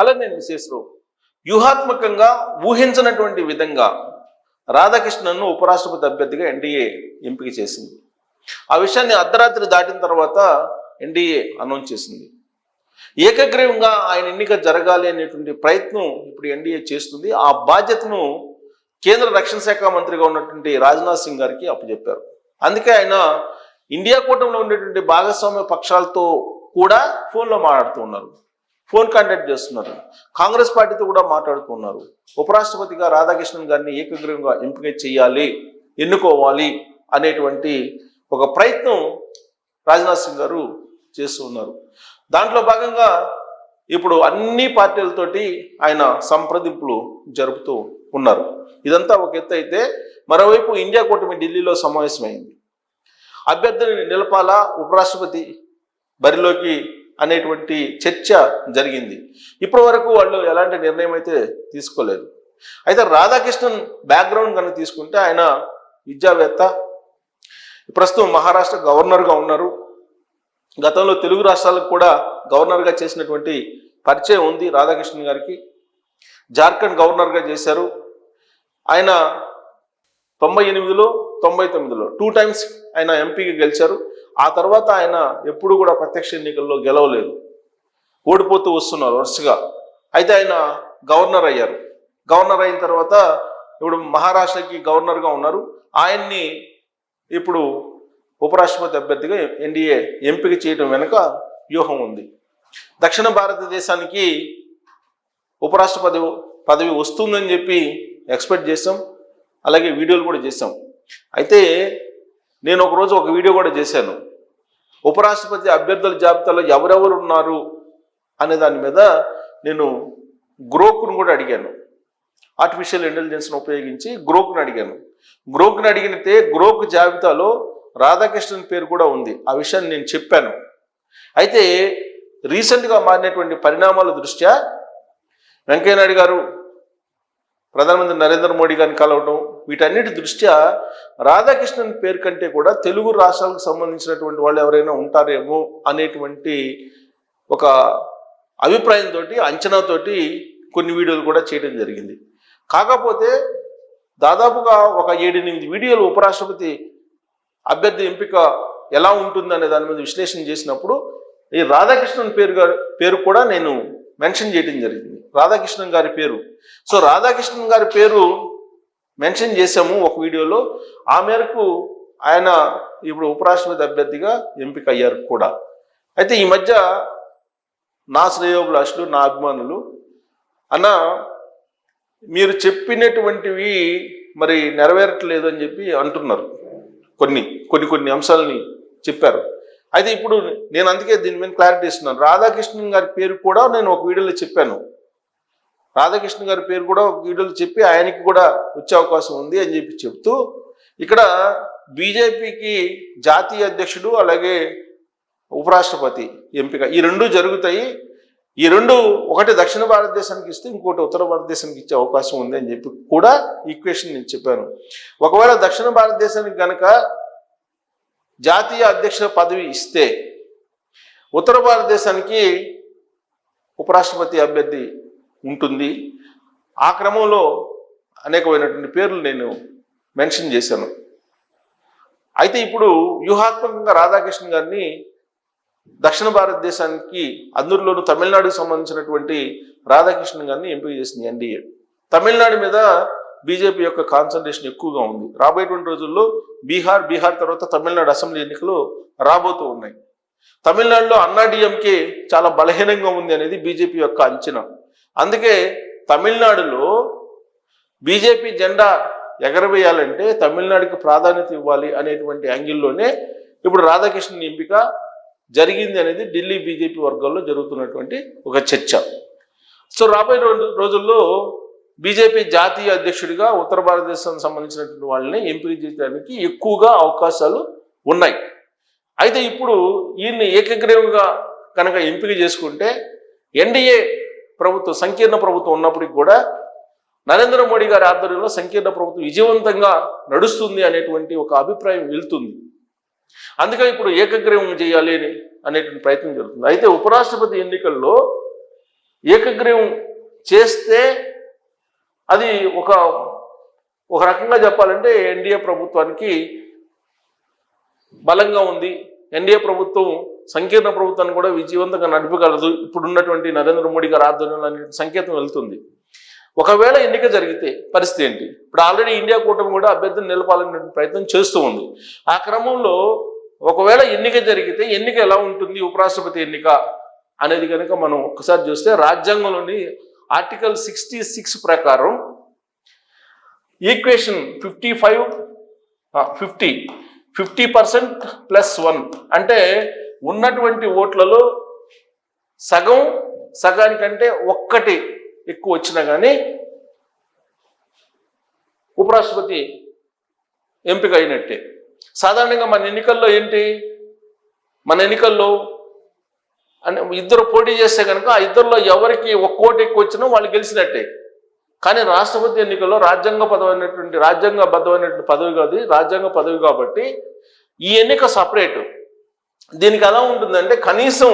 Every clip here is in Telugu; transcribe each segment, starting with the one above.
అలానే విశేషరావు వ్యూహాత్మకంగా ఊహించినటువంటి విధంగా రాధాకృష్ణన్ను ఉపరాష్ట్రపతి అభ్యర్థిగా ఎన్డీఏ ఎంపిక చేసింది. ఆ విషయాన్ని అర్ధరాత్రి దాటిన తర్వాత ఎన్డీఏ అనౌన్స్ చేసింది. ఏకగ్రీవంగా ఆయన ఎన్నిక జరగాలి అనేటువంటి ప్రయత్నం ఇప్పుడు ఎన్డీఏ చేస్తుంది. ఆ బాధ్యతను కేంద్ర రక్షణ శాఖ మంత్రిగా ఉన్నటువంటి రాజ్నాథ్ సింగ్ గారికి అప్పచెప్పారు. అందుకే ఆయన ఇండియా కూటమిలో ఉండేటువంటి భాగస్వామ్య పక్షాలతో కూడా ఫోన్లో మాట్లాడుతూ ఉన్నారు, ఫోన్ కాంటాక్ట్ చేస్తున్నారు, కాంగ్రెస్ పార్టీతో కూడా మాట్లాడుతూ ఉన్నారు. ఉపరాష్ట్రపతిగా రాధాకృష్ణన్ గారిని ఏకగ్రీవంగా ఎంపిక చేయాలి, ఎన్నుకోవాలి అనేటువంటి ఒక ప్రయత్నం రాజ్నాథ్ సింగ్ గారు చేస్తూ ఉన్నారు. దాంట్లో భాగంగా ఇప్పుడు అన్ని పార్టీలతోటి ఆయన సంప్రదింపులు జరుపుతూ ఉన్నారు. ఇదంతా ఒక ఎత్తు అయితే, మరోవైపు ఇండియా కూటమి ఢిల్లీలో సమావేశమైంది. అభ్యర్థిని నిలపాలా ఉపరాష్ట్రపతి బరిలోకి అనేటువంటి చర్చ జరిగింది. ఇప్పటి వరకు వాళ్ళు ఎలాంటి నిర్ణయం అయితే తీసుకోలేదు. అయితే రాధాకృష్ణన్ బ్యాక్గ్రౌండ్ కనుక తీసుకుంటే ఆయన విద్యావేత్త, ప్రస్తుతం మహారాష్ట్ర గవర్నర్గా ఉన్నారు. గతంలో తెలుగు రాష్ట్రాలకు కూడా గవర్నర్గా చేసినటువంటి పరిచయం ఉంది రాధాకృష్ణన్ గారికి. జార్ఖండ్ గవర్నర్గా చేశారు. ఆయన 98లో 99లో 2 టైమ్స్ ఆయన ఎంపీగా గెలిచారు. ఆ తర్వాత ఆయన ఎప్పుడు కూడా ప్రత్యక్ష ఎన్నికల్లో గెలవలేదు, ఓడిపోతూ వస్తున్నారు వరుసగా. అయితే ఆయన గవర్నర్ అయ్యారు. గవర్నర్ అయిన తర్వాత ఇప్పుడు మహారాష్ట్రకి గవర్నర్గా ఉన్నారు. ఆయన్ని ఇప్పుడు ఉపరాష్ట్రపతి అభ్యర్థిగా ఎన్డీఏ ఎంపిక చేయడం వెనుక వ్యూహం ఉంది. దక్షిణ భారతదేశానికి ఉపరాష్ట్రపతి పదవి వస్తుందని చెప్పి ఎక్స్పెక్ట్ చేసాం, అలాగే వీడియోలు కూడా చేసాం. అయితే నేను ఒకరోజు ఒక వీడియో కూడా చేశాను. ఉపరాష్ట్రపతి అభ్యర్థుల జాబితాలో ఎవరెవరు ఉన్నారు అనే దాని మీద నేను గ్రోక్ను కూడా అడిగాను. ఆర్టిఫిషియల్ ఇంటెలిజెన్స్ను ఉపయోగించి గ్రోక్ను అడిగాను. గ్రోక్ను అడిగితే గ్రోక్ జాబితాలో రాధాకృష్ణన్ పేరు కూడా ఉంది. ఆ విషయాన్ని నేను చెప్పాను. అయితే రీసెంట్గా మారినటువంటి పరిణామాల దృష్ట్యా వెంకయ్యనాయుడు గారు ప్రధానమంత్రి నరేంద్ర మోడీ గారిని కలవడం, వీటన్నిటి దృష్ట్యా రాధాకృష్ణన్ పేరు కంటే కూడా తెలుగు రాష్ట్రాలకు సంబంధించినటువంటి వాళ్ళు ఎవరైనా ఉంటారేమో అనేటువంటి ఒక అభిప్రాయంతో, అంచనాతోటి కొన్ని వీడియోలు కూడా చేయడం జరిగింది. కాకపోతే దాదాపుగా ఒక 7-8 వీడియోలు ఉపరాష్ట్రపతి అభ్యర్థి ఎంపిక ఎలా ఉంటుందనే దాని మీద విశ్లేషణ చేసినప్పుడు ఈ రాధాకృష్ణన్ పేరు కూడా నేను మెన్షన్ చేయడం జరిగింది, రాధాకృష్ణన్ గారి పేరు. సో రాధాకృష్ణన్ గారి పేరు మెన్షన్ చేసాము ఒక వీడియోలో. ఆ మేరకు ఆయన ఇప్పుడు ఉపరాష్ట్రపతి అభ్యర్థిగా ఎంపిక అయ్యారు కూడా. అయితే ఈ మధ్య నా శ్రేయోభిలాషులు, నా అభిమానులు, అన్న మీరు చెప్పినటువంటివి మరి నెరవేరట్లేదు అని చెప్పి అంటున్నారు. కొన్ని అంశాలని చెప్పారు. అయితే ఇప్పుడు నేను అందుకే దీని మీద క్లారిటీ ఇస్తున్నాను. రాధాకృష్ణన్ గారి పేరు కూడా నేను ఒక వీడియోలో చెప్పాను. రాధాకృష్ణన్ గారి పేరు కూడా ఒక వీడియోలో చెప్పి ఆయనకి కూడా వచ్చే అవకాశం ఉంది అని చెప్పి చెప్తూ, ఇక్కడ బీజేపీకి జాతీయ అధ్యక్షుడు అలాగే ఉపరాష్ట్రపతి ఎంపిక ఈ రెండు జరుగుతాయి. ఈ రెండు ఒకటి దక్షిణ భారతదేశానికి ఇస్తే ఇంకోటి ఉత్తర భారతదేశానికి ఇచ్చే అవకాశం ఉంది అని చెప్పి కూడా ఈక్వేషన్ నేను చెప్పాను. ఒకవేళ దక్షిణ భారతదేశానికి గనక జాతీయ అధ్యక్ష పదవి ఇస్తే ఉత్తర భారతదేశానికి ఉపరాష్ట్రపతి అభ్యర్థి ఉంటుంది. ఆ క్రమంలో అనేకమైనటువంటి పేర్లు నేను మెన్షన్ చేశాను. అయితే ఇప్పుడు వ్యూహాత్మకంగా రాధాకృష్ణన్ గారిని దక్షిణ భారతదేశానికి, అందులోనూ తమిళనాడుకు సంబంధించినటువంటి రాధాకృష్ణన్ గారిని ఎంపిక చేసింది ఎన్డీఏ. తమిళనాడు మీద బీజేపీ యొక్క కాన్సన్ట్రేషన్ ఎక్కువగా ఉంది. రాబోయేటువంటి రోజుల్లో బీహార్ తర్వాత తమిళనాడు అసెంబ్లీ ఎన్నికలు రాబోతూ ఉన్నాయి. తమిళనాడులో అన్నాడీఎంకే చాలా బలహీనంగా ఉంది అనేది బీజేపీ యొక్క అంచనా. అందుకే తమిళనాడులో బీజేపీ జెండా ఎగరవేయాలంటే తమిళనాడుకి ప్రాధాన్యత ఇవ్వాలి అనేటువంటి యాంగిల్లోనే ఇప్పుడు రాధాకృష్ణన్ ఎంపిక జరిగింది అనేది ఢిల్లీ బీజేపీ వర్గాల్లో జరుగుతున్నటువంటి ఒక చర్చ. సో రాబోయే రోజుల్లో బీజేపీ జాతీయ అధ్యక్షుడిగా ఉత్తర భారతదేశానికి సంబంధించినటువంటి వాళ్ళని ఎంపిక చేయడానికి ఎక్కువగా అవకాశాలు ఉన్నాయి. అయితే ఇప్పుడు ఈయన్ని ఏకగ్రీవంగా కనుక ఎంపిక చేసుకుంటే ఎన్డీఏ ప్రభుత్వం, సంకీర్ణ ప్రభుత్వం ఉన్నప్పటికి కూడా నరేంద్ర మోడీ గారి ఆధ్వర్యంలో సంకీర్ణ ప్రభుత్వం విజయవంతంగా నడుస్తుంది అనేటువంటి ఒక అభిప్రాయం వెళ్తుంది. అందుకని ఇప్పుడు ఏకగ్రీవం చేయాలి అనేటువంటి ప్రయత్నం జరుగుతుంది. అయితే ఉపరాష్ట్రపతి ఎన్నికల్లో ఏకగ్రీవం చేస్తే అది ఒక రకంగా చెప్పాలంటే ఎన్డీఏ ప్రభుత్వానికి బలంగా ఉంది. ఎన్డీఏ ప్రభుత్వం సంకీర్ణ ప్రభుత్వాన్ని కూడా విజయవంతంగా నడపగలదు ఇప్పుడున్నటువంటి నరేంద్ర మోడీ గారి ఆధ్వర్యంలో అనే సంకేతం వెళ్తుంది. ఒకవేళ ఎన్నిక జరిగితే పరిస్థితి ఏంటి? ఇప్పుడు ఆల్రెడీ ఇండియా కూటమి కూడా అభ్యర్థిని నిలపాలనే ప్రయత్నం చేస్తూ ఉంది. ఆ క్రమంలో ఒకవేళ ఎన్నిక జరిగితే ఎన్నిక ఎలా ఉంటుంది, ఉపరాష్ట్రపతి ఎన్నిక అనేది కనుక మనం ఒక్కసారి చూస్తే రాజ్యాంగంలోని ఆర్టికల్ 66 ప్రకారం ఈక్వేషన్ 50% +1 అంటే ఉన్నటువంటి ఓట్లలో సగానికంటే ఒక్కటి ఎక్కువ వచ్చినా కానీ ఉపరాష్ట్రపతి ఎంపిక అయినట్టే. సాధారణంగా మన ఎన్నికల్లో ఏంటి, మన ఎన్నికల్లో ఇద్దరు పోటీ చేస్తే కనుక ఆ ఇద్దరిలో ఎవరికి ఒక్క ఓటు ఎక్కువ వచ్చినా వాళ్ళు గెలిచినట్టే. కానీ రాష్ట్రపతి ఎన్నికల్లో రాజ్యాంగబద్ధమైనటువంటి పదవి కాదు, రాజ్యాంగ పదవి కాబట్టి ఈ ఎన్నిక సపరేటు. దీనికి ఎలా ఉంటుందంటే కనీసం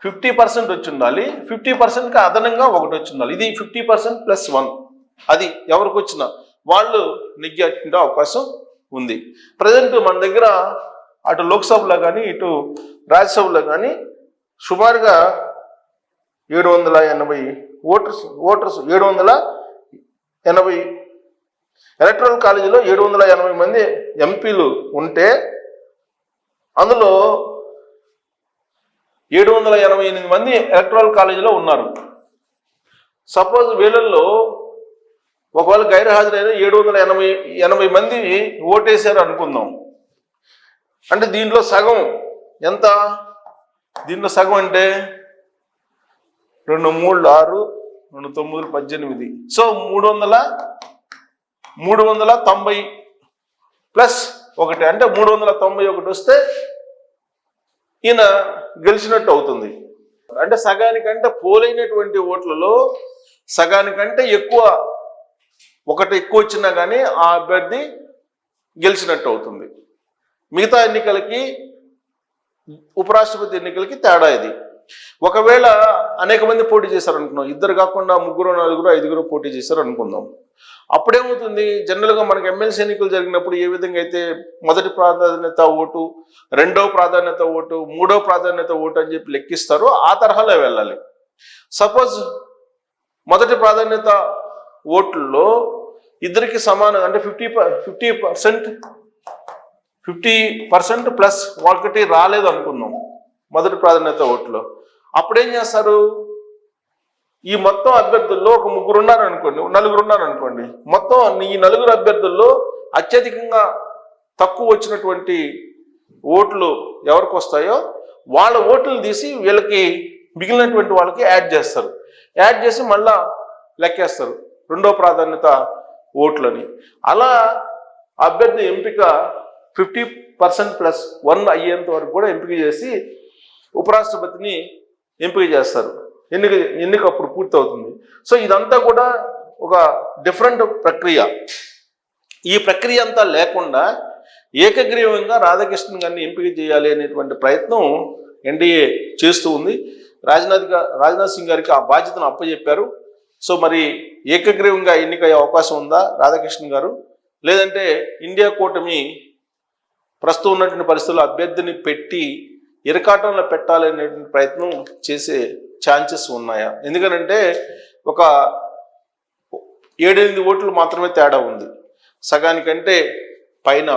50% వచ్చి ఉండాలి, 50%కి అదనంగా ఒకటి వచ్చి ఉండాలి. ఇది 50% +1. అది ఎవరికి వచ్చినా వాళ్ళు నెగ్గే అవకాశం ఉంది. ప్రజెంట్ మన దగ్గర అటు లోక్సభలో కానీ ఇటు రాజ్యసభలో కానీ సుమారుగా 780 ఓటర్స్ 780 ఎలక్టరల్ కాలేజీలో 780 మంది ఎంపీలు ఉంటే అందులో 788 మంది ఎలక్టరల్ కాలేజీలో ఉన్నారు. సపోజ్ వీళ్ళల్లో ఒకవేళ గైర్హాజరైన 780 మంది ఓటేశారు అనుకుందాం. అంటే దీంట్లో సగం ఎంత? దీంట్లో సగం అంటే 2 3 6 2 9 18. సో 390 ప్లస్ 1 అంటే 391 వస్తే ఈయన గెలిచినట్టు అవుతుంది. అంటే సగానికంటే పోలైనటువంటి ఓట్లలో సగానికంటే ఒకటి ఎక్కువ వచ్చినా కానీ ఆ అభ్యర్థి గెలిచినట్టు అవుతుంది. మిగతా ఎన్నికలకి ఉపరాష్ట్రపతి ఎన్నికలకి తేడా ఇది. ఒకవేళ అనేక మంది పోటీ చేశారు అనుకున్నాం, 2 కాకుండా 3 4 5 పోటీ చేశారు అనుకుందాం. అప్పుడేమవుతుంది, జనరల్గా మనకి ఎమ్మెల్సీ ఎన్నికలు జరిగినప్పుడు ఏ విధంగా అయితే మొదటి ప్రాధాన్యత ఓటు, 2వ ప్రాధాన్యత ఓటు, 3వ ప్రాధాన్యత ఓటు అని చెప్పి లెక్కిస్తారో ఆ తరహాలో వెళ్ళాలి. సపోజ్ మొదటి ప్రాధాన్యత ఓట్లలో ఇద్దరికి సమానం అంటే 50% ప్లస్ ఒకటి రాలేదు అనుకుందాం మొదటి ప్రాధాన్యత ఓట్లో. అప్పుడేం చేస్తారు, ఈ మొత్తం అభ్యర్థుల్లో ఒక 3 ఉన్నారనుకోండి, 4 ఉన్నారనుకోండి, మొత్తం ఈ 4 అభ్యర్థుల్లో అత్యధికంగా తక్కువ వచ్చినటువంటి ఓట్లు ఎవరికి వస్తాయో వాళ్ళ ఓట్లను తీసి వీళ్ళకి మిగిలినటువంటి వాళ్ళకి యాడ్ చేస్తారు. యాడ్ చేసి మళ్ళా లెక్కేస్తారు 2వ ప్రాధాన్యత ఓట్లని. అలా అభ్యర్థి ఎంపిక 50% +1 అయ్యేంత వరకు కూడా ఎంపిక చేసి ఉపరాష్ట్రపతిని ఎంపిక చేస్తారు. ఎన్నిక అప్పుడు పూర్తవుతుంది. సో ఇదంతా కూడా ఒక డిఫరెంట్ ప్రక్రియ. ఈ ప్రక్రియ అంతా లేకుండా ఏకగ్రీవంగా రాధాకృష్ణన్ గారిని ఎంపిక చేయాలి అనేటువంటి ప్రయత్నం ఎన్డీఏ చేస్తూ ఉంది. రాజ్నాథ్ సింగ్ గారికి ఆ బాధ్యతను అప్పచెప్పారు. సో మరి ఏకగ్రీవంగా ఎన్నికయ్యే అవకాశం ఉందా రాధాకృష్ణన్ గారు, లేదంటే ఇండియా కూటమి ప్రస్తుతం ఉన్నటువంటి పరిస్థితుల్లో అభ్యర్థిని పెట్టి ఇరకాటంలో పెట్టాలనేటువంటి ప్రయత్నం చేసే ఛాన్సెస్ ఉన్నాయా? ఎందుకనంటే ఒక 7-8 ఓట్లు మాత్రమే తేడా ఉంది. సగానికంటే పైన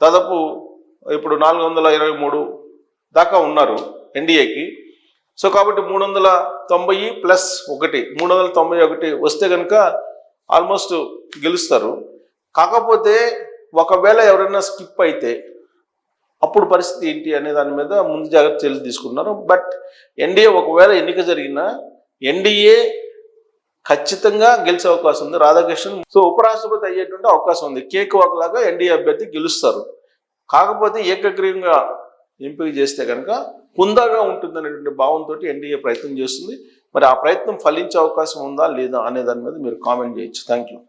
దాదాపు ఇప్పుడు 423 దాకా ఉన్నారు ఎన్డీఏకి. సో కాబట్టి 390 + 1 391 వస్తే కనుక ఆల్మోస్ట్ గెలుస్తారు. కాకపోతే ఒకవేళ ఎవరైనా స్కిప్ అయితే అప్పుడు పరిస్థితి ఏంటి అనే దాని మీద ముందు జాగ్రత్త చర్యలు తీసుకున్నారు. బట్ ఎన్డీఏ ఒకవేళ ఎన్నిక జరిగినా ఎన్డీఏ ఖచ్చితంగా గెలిచే అవకాశం ఉంది. రాధాకృష్ణన్ సో ఉపరాష్ట్రపతి అయ్యేటువంటి అవకాశం ఉంది. కేక్ వాక్ లాగా ఎన్డీఏ అభ్యర్థి గెలుస్తారు. కాకపోతే ఏకగ్రీవంగా ఎంపిక చేస్తే కనుక హుందాగా ఉంటుందనేటువంటి భావంతో ఎన్డీఏ ప్రయత్నం చేస్తుంది. మరి ఆ ప్రయత్నం ఫలించే అవకాశం ఉందా లేదా అనే దాని మీద మీరు కామెంట్ చేయొచ్చు. Thank you.